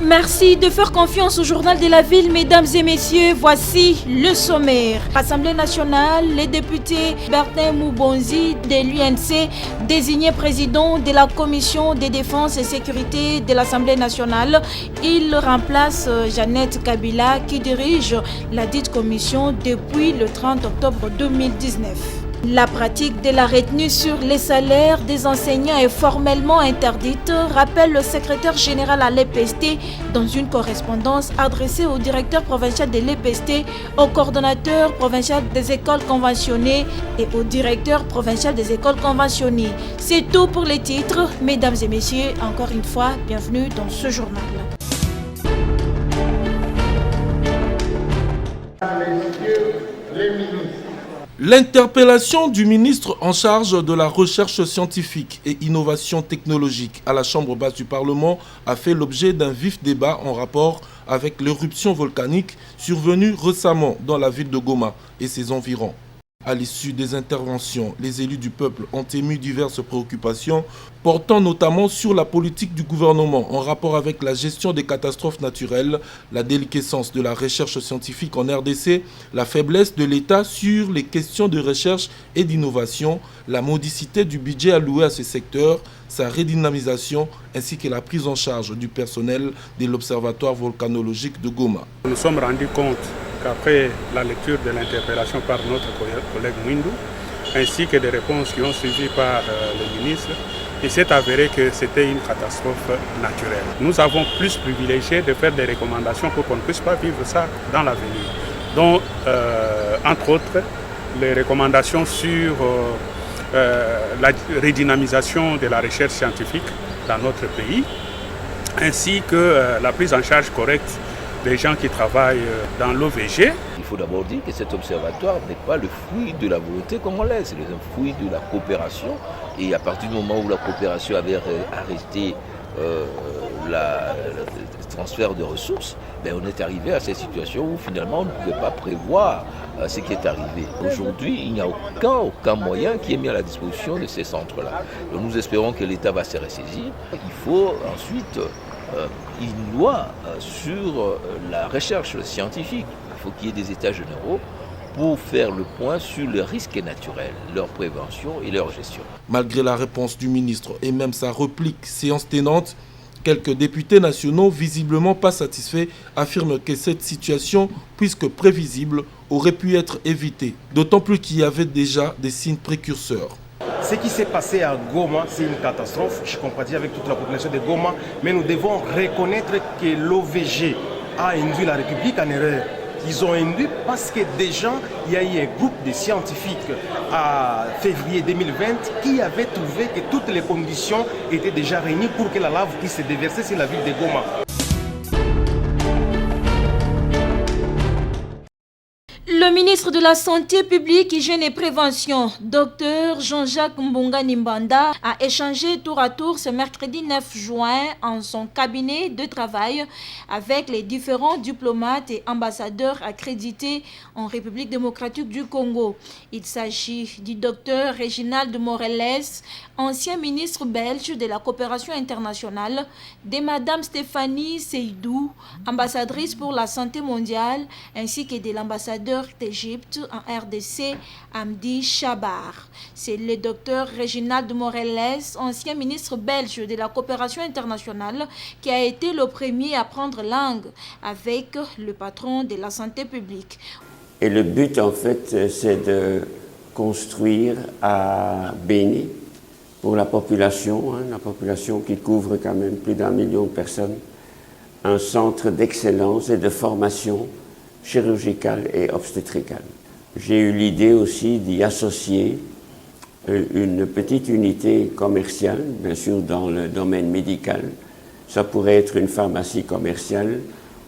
Merci de faire confiance au journal de la ville, mesdames et messieurs. Voici le sommaire. Assemblée nationale, les députés Bertin Moubonzi de l'UNC, désigné président de la commission de défense et sécurité de l'Assemblée nationale. Il remplace Jeannette Kabila qui dirige la dite commission depuis le 30 octobre 2019. La pratique de la retenue sur les salaires des enseignants est formellement interdite, rappelle le secrétaire général à l'EPST dans une correspondance adressée au directeur provincial de l'EPST, au coordonnateur provincial des écoles conventionnées et au directeur provincial des écoles conventionnées. C'est tout pour les titres. Mesdames et messieurs, encore une fois, bienvenue dans ce journal. L'interpellation du ministre en charge de la recherche scientifique et innovation technologique à la Chambre basse du Parlement a fait l'objet d'un vif débat en rapport avec l'éruption volcanique survenue récemment dans la ville de Goma et ses environs. À l'issue des interventions, les élus du peuple ont émis diverses préoccupations portant notamment sur la politique du gouvernement en rapport avec la gestion des catastrophes naturelles, la déliquescence de la recherche scientifique en RDC, la faiblesse de l'État sur les questions de recherche et d'innovation, la modicité du budget alloué à ce secteur, sa redynamisation ainsi que la prise en charge du personnel de l'Observatoire volcanologique de Goma. Nous nous sommes rendus compte qu'après la lecture de l'interpellation par notre collègue Mwindou, ainsi que des réponses qui ont suivi par le ministre, il s'est avéré que c'était une catastrophe naturelle. Nous avons plus privilégié de faire des recommandations pour qu'on ne puisse pas vivre ça dans l'avenir. Donc, entre autres, les recommandations sur la redynamisation de la recherche scientifique dans notre pays, ainsi que la prise en charge correcte des gens qui travaillent dans l'OVG. Il faut d'abord dire que cet observatoire n'est pas le fruit de la volonté congolaise, c'est le fruit de la coopération. Et à partir du moment où la coopération avait arrêté le transfert de ressources, on est arrivé à cette situation où finalement on ne pouvait pas prévoir ce qui est arrivé. Aujourd'hui, il n'y a aucun moyen qui est mis à la disposition de ces centres-là. Donc nous espérons que l'État va se ressaisir. Il faut ensuite une loi sur la recherche scientifique. Il faut qu'il y ait des états généraux pour faire le point sur les risques naturels, leur prévention et leur gestion. Malgré la réponse du ministre et même sa réplique séance tenante, quelques députés nationaux, visiblement pas satisfaits, affirment que cette situation, puisque prévisible, aurait pu être évitée. D'autant plus qu'il y avait déjà des signes précurseurs. Ce qui s'est passé à Goma, c'est une catastrophe. Je compatis avec toute la population de Goma, mais nous devons reconnaître que l'OVG a induit la République en erreur. Ils ont induit parce que déjà, il y a eu un groupe de scientifiques à février 2020 qui avait trouvé que toutes les conditions étaient déjà réunies pour que la lave puisse se déverser sur la ville de Goma. Le ministre de la Santé publique, Hygiène et Prévention, Dr Jean-Jacques Mbonga Nimbanda, a échangé tour à tour ce mercredi 9 juin en son cabinet de travail avec les différents diplomates et ambassadeurs accrédités en République démocratique du Congo. Il s'agit du Dr Réginald Morelles, ancien ministre belge de la coopération internationale, de Madame Stéphanie Seydou, ambassadrice pour la santé mondiale, ainsi que de l'ambassadeur d'Égypte en RDC, Amdi Chabar. C'est le docteur Réginald Morelles, ancien ministre belge de la coopération internationale, qui a été le premier à prendre langue avec le patron de la santé publique. Et le but, en fait, c'est de construire à Béni, pour la population qui couvre quand même plus d'1 million de personnes, un centre d'excellence et de formation chirurgicale et obstétricale. J'ai eu l'idée aussi d'y associer une petite unité commerciale, bien sûr dans le domaine médical. Ça pourrait être une pharmacie commerciale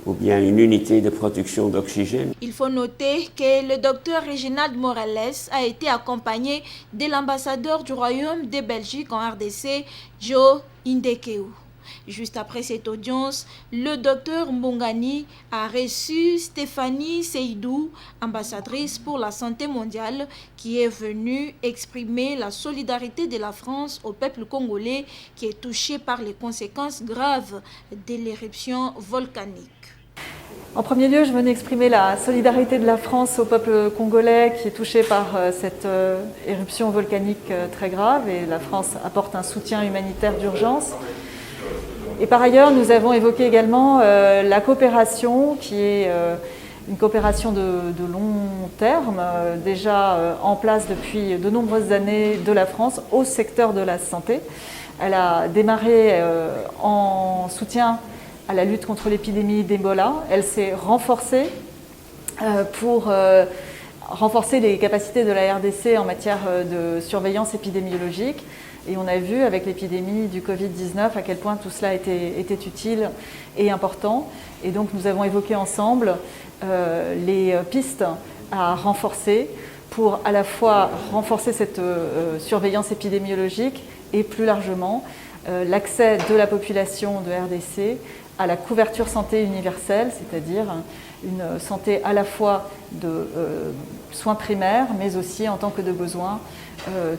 ou bien une unité de production d'oxygène. Il faut noter que le docteur Réginald Morales a été accompagné de l'ambassadeur du Royaume de Belgique en RDC, Joe Indekeu. Juste après cette audience, le docteur Mbongani a reçu Stéphanie Seydou, ambassadrice pour la santé mondiale, qui est venue exprimer la solidarité de la France au peuple congolais qui est touché par les conséquences graves de l'éruption volcanique. En premier lieu, je venais exprimer la solidarité de la France au peuple congolais qui est touché par cette éruption volcanique très grave, et la France apporte un soutien humanitaire d'urgence. Et par ailleurs, nous avons évoqué également la coopération qui est une coopération de long terme, déjà en place depuis de nombreuses années de la France au secteur de la santé. Elle a démarré en soutien à la lutte contre l'épidémie d'Ebola. Elle s'est renforcée pour renforcer les capacités de la RDC en matière de surveillance épidémiologique. Et on a vu avec l'épidémie du Covid-19 à quel point tout cela était utile et important. Et donc nous avons évoqué ensemble les pistes à renforcer pour à la fois renforcer cette surveillance épidémiologique et plus largement l'accès de la population de RDC à la couverture santé universelle, c'est-à-dire une santé à la fois de soins primaires, mais aussi en tant que de besoins,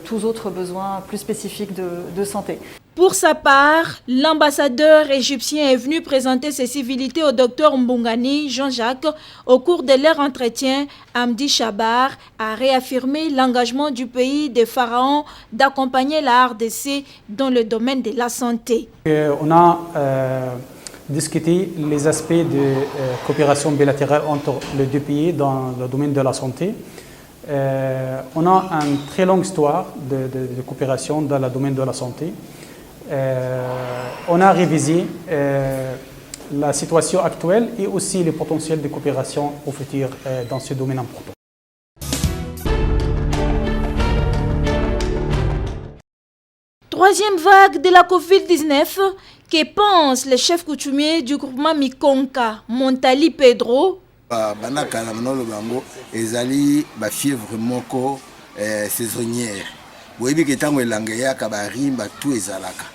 tous autres besoins plus spécifiques de santé. Pour sa part, l'ambassadeur égyptien est venu présenter ses civilités au docteur Mbongani Jean-Jacques. Au cours de leur entretien, Hamdi Chabar a réaffirmé l'engagement du pays des pharaons d'accompagner la RDC dans le domaine de la santé. On a discuté les aspects de coopération bilatérale entre les deux pays dans le domaine de la santé. On a une très longue histoire de coopération dans le domaine de la santé. On a révisé la situation actuelle et aussi le potentiel de coopération au futur dans ce domaine important. Troisième vague de la Covid-19, que pense le chef coutumier du groupement Mikonka, Montali Pedro? Banakala manolo bango ezali ba fièvre moko saisonnière. Boyebi ke tango elanga ya ka ba rimba tout ezalaka.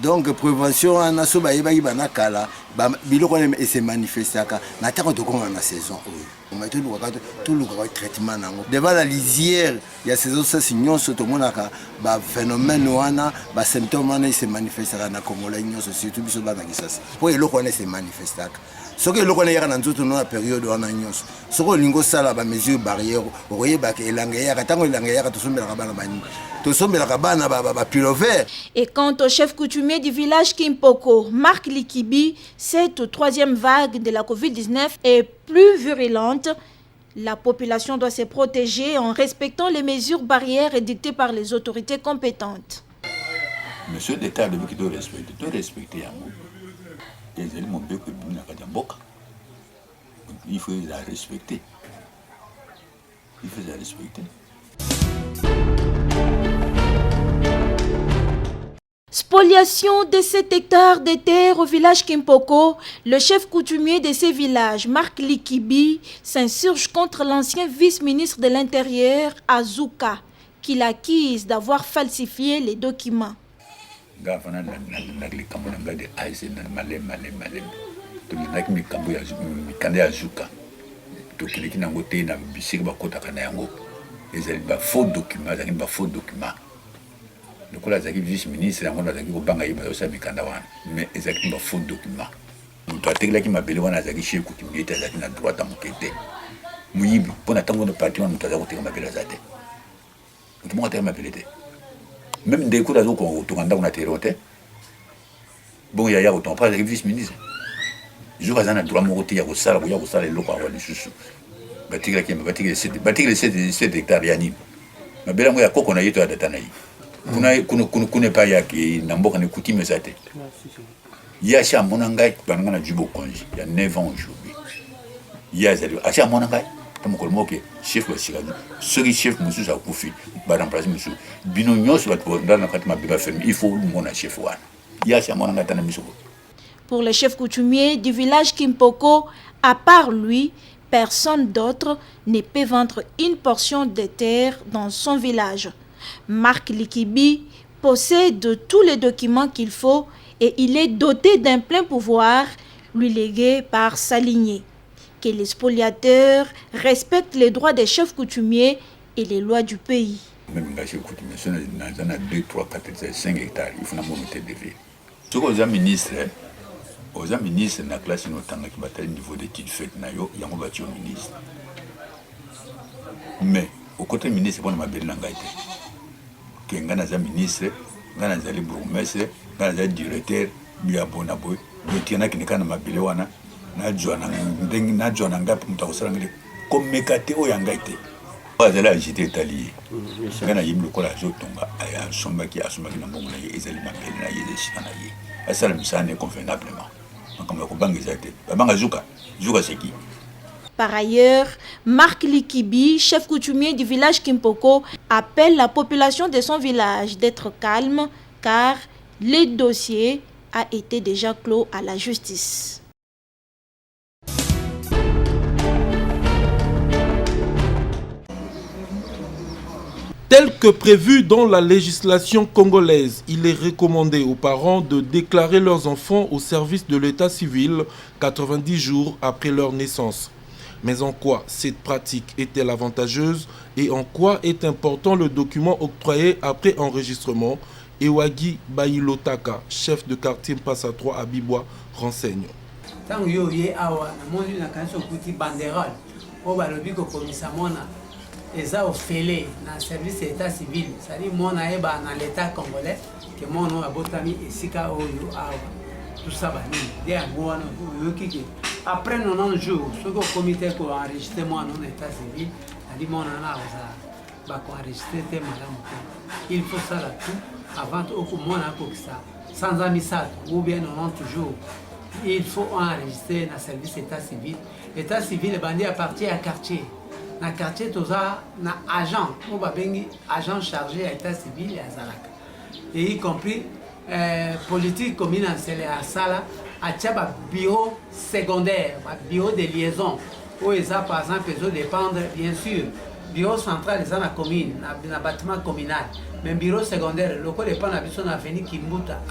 Donc prévention ana so ba yeba banakala ba biloko ne se manifestaka na tango to konga na saison oyo. On mettait tout le traitement nango. Devant la lisière, il y a saison ça signon soto monaka ba phénomène wana ba symptômes wana se manifestaka na Congolais nyonso surtout biso bana kisasa. Po eloko ne se manifestaka. Ce que l'on a dans toute la période où on a eu, ce que l'on a des mesures barrières, on a des Et quant au chef coutumier du village Kimpoko, Marc Likibi, cette troisième vague de la Covid-19 est plus virulente. La population doit se protéger en respectant les mesures barrières édictées par les autorités compétentes. Monsieur l'État doit respecter. Il faut la respecter. Spoliation de 7 hectares de terre au village Kimpoko, le chef coutumier de ces villages, Marc Likibi, s'insurge contre l'ancien vice-ministre de l'Intérieur, Azuka, qui l'accuse d'avoir falsifié les documents. Faux documents. Le coup, les vice-ministres, on a dit que mais ils ont faux documents. Nous avons dit que nous avons chef coutumier, nous avons droit d'enquêter. Nous pour attendre nos partis, nous avons dit que nous avons dit même des coups d'azou qu'on retourne a terroté. Bon, il y a autant pas les vice-ministres. Je vais en droit mon côté, il y a le local à l'issue. Bâtir les 7 hectares yannim. Ma belle moi, qu'on a eu à Datanaï. Qu'on n'est pas yaki, n'importe quel coutume zate. Il y a chez Monangai, Banana Jubo Konji, il y a 9 ans aujourd'hui. Il y a chez Monangai. Chef ce chef monsieur a koufi ba remplacer monsieur bino nyos dans la katima biba ferme il faut mon chef wan ya cha mona ngata na miso. Pour le chef coutumier du village Kimpoko, à part lui, personne d'autre ne peut vendre une portion de terre dans son village. Marc Likibi possède tous les documents qu'il faut et il est doté d'un plein pouvoir lui légué par sa lignée. Que les spoliateurs respectent les droits des chefs coutumiers et les lois du pays. Même les chefs coutumiers, si on a 2, 3, 4, 5 hectares, il faut monter des villes. Ce qu'on a ministre, aux ministres, dans la classe, notamment qui battent le niveau d'études faites, il y a un bâti au ministre. Mais au côté ministre, on a bien l'engagé. Qu'il y a un ministre, il y a un bourgmestre, il y a un directeur, il y a un bon aboy, il y a un qui n'est pas dans ma bilewana. Na jona ngapi mutakusala ngile komekate oyangate bazala agité italié ngana yimlo kola zotonga aya sombaki na mbongo na ye ezali mabele na ye ezali na ye asala misane convenablement makamba ko bangeza te banga zuka seki. Par ailleurs, Marc Likibi, chef coutumier du village Kimpoko, appelle la population de son village d'être calme car le dossier a été déjà clos à la justice. Tel que prévu dans la législation congolaise, il est recommandé aux parents de déclarer leurs enfants au service de l'état civil 90 jours après leur naissance. Mais en quoi cette pratique est-elle avantageuse et en quoi est important le document octroyé après enregistrement? Ewagi Bailotaka, chef de quartier Mpassa 3 à Bibois, renseigne. Eza ofele na service état civil, c'est-à-dire mon aeba na l'état congolais que mon nom abotami esika oyo awa tout ça ba ni dia ngwana yoki après 90 jours ce que comité ko enregistrer moi non état civil ali mon na oza ba ko enregistrer te malamu. Il faut ça là tout avant au mona ko ça sans amissade ou bien 90 jours il faut enregistrer na service état civil bandi appartient à quartier. Dans le quartier, tout ça, na agent, agent chargé à l'état civil et à Zalaka. Et y compris politique commune à Sala, à Tchaba bureau secondaire, bureau de liaison, où ils ont par exemple, ils dépendre, bien sûr, bureau central, ils ont la commune, dans le bâtiment communal. Mais bureau secondaire, le coup dépend de la l'avenue Kimbuta,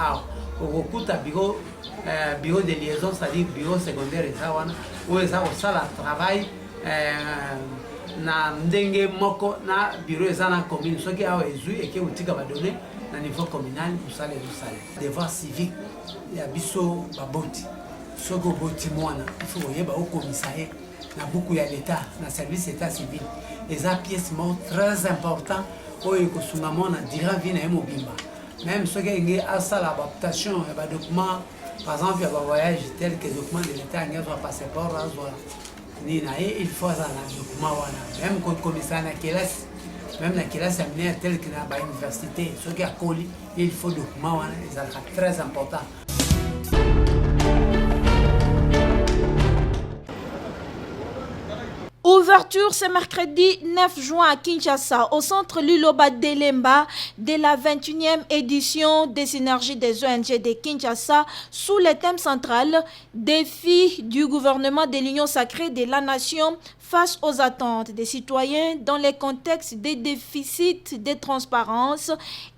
au coup bureau de liaison, c'est-à-dire bureau secondaire, où ils ont ça le travail. Na ndenge moko na bureau ezana commune soki awa ezui eke utika ba donner na niveau communal usale devoir civique ya biso baboti soko boti mwana il faut yeba au commissariat na beaucoup ya l'état na service état civil eza pièce mot très important oyo ko sunga mona dira vina e mobimba même soki ngi asala adaptation ya ba document par exemple ya ba voyage tel que document de l'état ngi zo passeport azwa il faut un document même quand commissaire na classe même la classe amenée telle que dans l'université ce qui a collé il faut document c'est très important. Ouverture ce mercredi 9 juin à Kinshasa, au centre Liloba Delemba, de la 21e édition des synergies des ONG de Kinshasa sous le thème central « Défi du gouvernement de l'Union sacrée de la nation face aux attentes des citoyens dans les contextes des déficits de transparence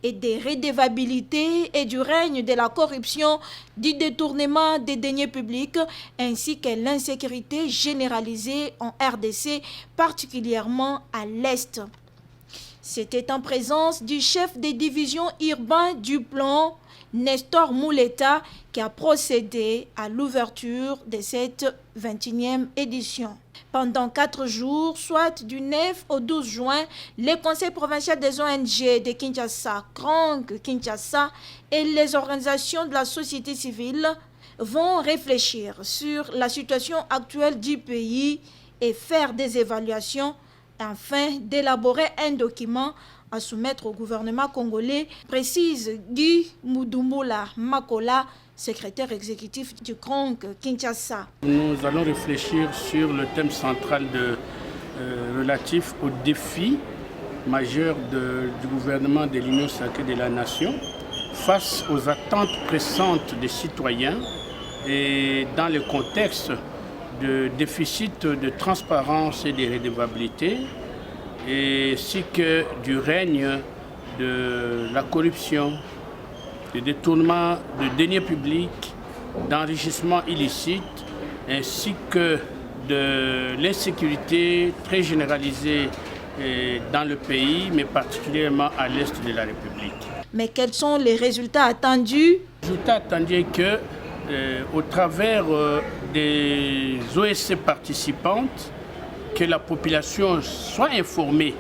et des redevabilités et du règne de la corruption, du détournement des deniers publics ainsi que l'insécurité généralisée en RDC, particulièrement à l'Est. » C'était en présence du chef des divisions urbains du plan, Nestor Mouleta, qui a procédé à l'ouverture de cette 21e édition. Pendant 4 jours, soit du 9 au 12 juin, les conseils provinciaux des ONG de Kinshasa, Krang Kinshasa et les organisations de la société civile vont réfléchir sur la situation actuelle du pays et faire des évaluations afin d'élaborer un document à soumettre au gouvernement congolais, précise Guy Moudoumboula Makola, secrétaire exécutif du Krang Kinshasa. Nous allons réfléchir sur le thème central relatif aux défis majeurs du gouvernement de l'Union sacrée de la nation face aux attentes pressantes des citoyens et dans le contexte de déficit de transparence et de redevabilité, ainsi que du règne de la corruption de détournement de deniers publics, d'enrichissement illicite, ainsi que de l'insécurité très généralisée dans le pays, mais particulièrement à l'est de la République. Mais quels sont les résultats attendus? Le résultat attendu est que, au travers des OSC participantes, que la population soit informée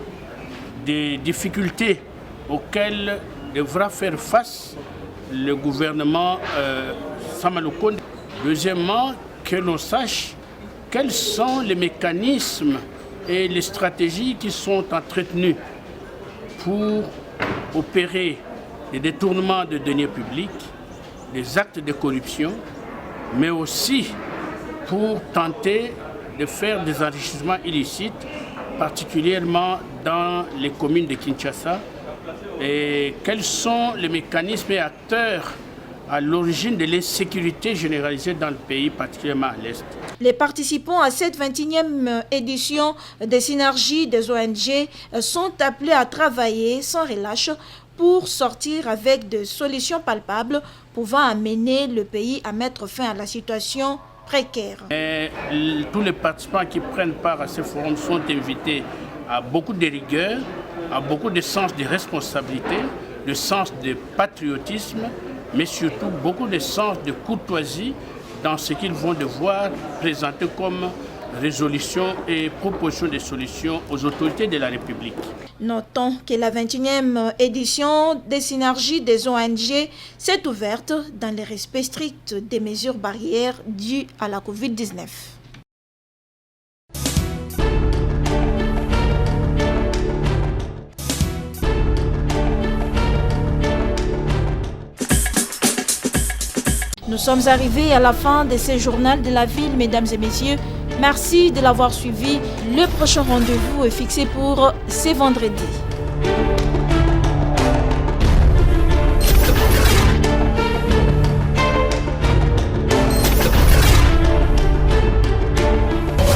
des difficultés auxquelles devra faire face le gouvernement Sama Lukonde. Deuxièmement, que l'on sache quels sont les mécanismes et les stratégies qui sont entretenues pour opérer les détournements de deniers publics, les actes de corruption, mais aussi pour tenter de faire des enrichissements illicites, particulièrement dans les communes de Kinshasa, et quels sont les mécanismes et acteurs à l'origine de l'insécurité généralisée dans le pays, particulièrement à l'Est. Les participants à cette 21e édition des synergies des ONG sont appelés à travailler sans relâche pour sortir avec des solutions palpables pouvant amener le pays à mettre fin à la situation précaire. Tous les participants qui prennent part à ce forum sont invités à beaucoup de rigueur, à beaucoup de sens de responsabilité, de sens de patriotisme, mais surtout beaucoup de sens de courtoisie dans ce qu'ils vont devoir présenter comme résolution et proposition de solutions aux autorités de la République. Notons que la 21e édition des synergies des ONG s'est ouverte dans le respect strict des mesures barrières dues à la COVID-19. Nous sommes arrivés à la fin de ce journal de la ville, mesdames et messieurs. Merci de l'avoir suivi. Le prochain rendez-vous est fixé pour ce vendredi.